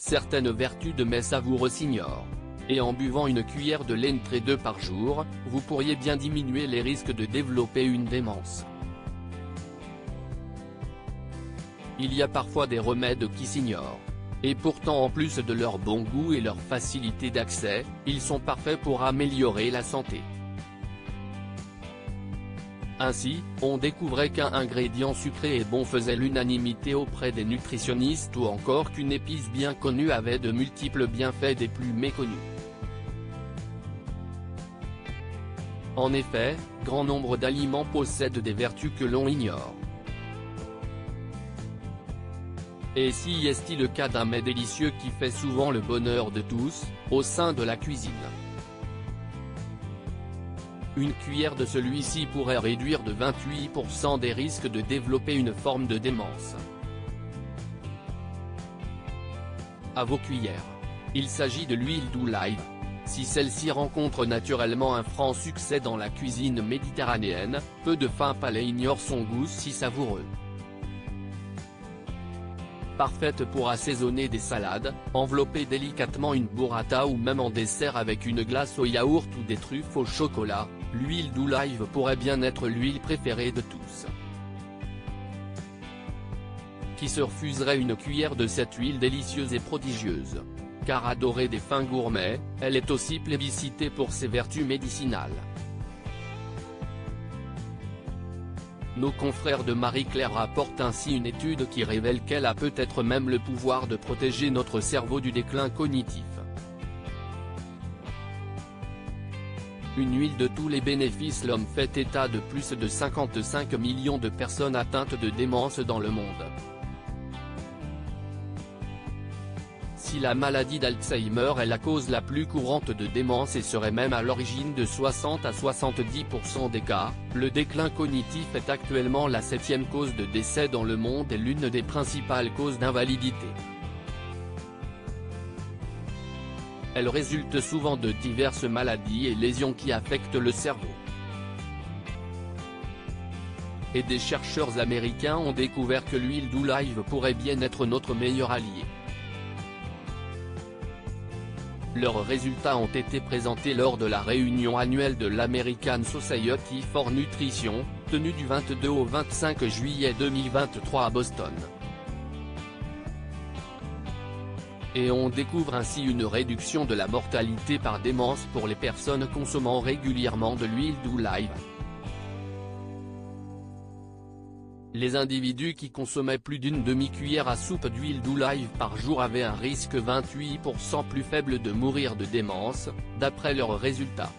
certaines vertus de mes savoureux signors. Et en buvant une cuillère de lait 2 par jour, vous pourriez bien diminuer les risques de développer une démence. Il y a parfois des remèdes qui s'ignorent. Et pourtant, en plus de leur bon goût et leur facilité d'accès, ils sont parfaits pour améliorer la santé. Ainsi, on découvrait qu'un ingrédient sucré et bon faisait l'unanimité auprès des nutritionnistes ou encore qu'une épice bien connue avait de multiples bienfaits des plus méconnus. En effet, grand nombre d'aliments possèdent des vertus que l'on ignore. Et si est-il le cas d'un mets délicieux qui fait souvent le bonheur de tous, au sein de la cuisine. Une cuillère de celui-ci pourrait réduire de 28% des risques de développer une forme de démence. À vos cuillères. Il s'agit de l'huile d'olive. Si celle-ci rencontre naturellement un franc succès dans la cuisine méditerranéenne, peu de fins palais ignorent son goût si savoureux. Parfaite pour assaisonner des salades, envelopper délicatement une burrata ou même en dessert avec une glace au yaourt ou des truffes au chocolat, l'huile d'olive pourrait bien être l'huile préférée de tous. Qui se refuserait une cuillère de cette huile délicieuse et prodigieuse? Car adorée des fins gourmets, elle est aussi plébiscitée pour ses vertus médicinales. Nos confrères de Marie-Claire rapportent ainsi une étude qui révèle qu'elle a peut-être même le pouvoir de protéger notre cerveau du déclin cognitif. Une huile de tous les bénéfices. L'homme fait état de plus de 55 millions de personnes atteintes de démence dans le monde. Si la maladie d'Alzheimer est la cause la plus courante de démence et serait même à l'origine de 60 à 70% des cas, le déclin cognitif est actuellement la 7e cause de décès dans le monde et l'une des principales causes d'invalidité. Elle résulte souvent de diverses maladies et lésions qui affectent le cerveau. Et des chercheurs américains ont découvert que l'huile d'olive pourrait bien être notre meilleur allié. Leurs résultats ont été présentés lors de la réunion annuelle de l'American Society for Nutrition, tenue du 22 au 25 juillet 2023 à Boston. Et on découvre ainsi une réduction de la mortalité par démence pour les personnes consommant régulièrement de l'huile d'olive. Les individus qui consommaient plus d'une demi-cuillère à soupe d'huile d'olive par jour avaient un risque 28% plus faible de mourir de démence, d'après leurs résultats.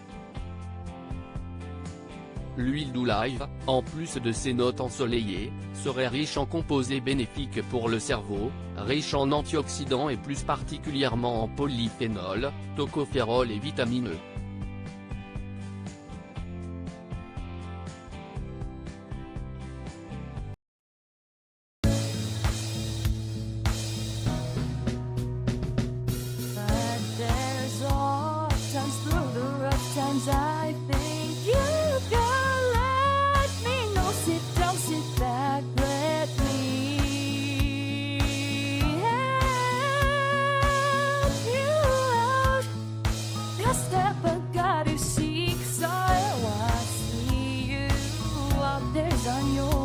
L'huile d'olive, en plus de ses notes ensoleillées, serait riche en composés bénéfiques pour le cerveau, riche en antioxydants et plus particulièrement en polyphénol, tocophérol et vitamine E. I think you can let me know. Sit down, sit back, let me help you out. Just step back, you seek, so I see you out there's on your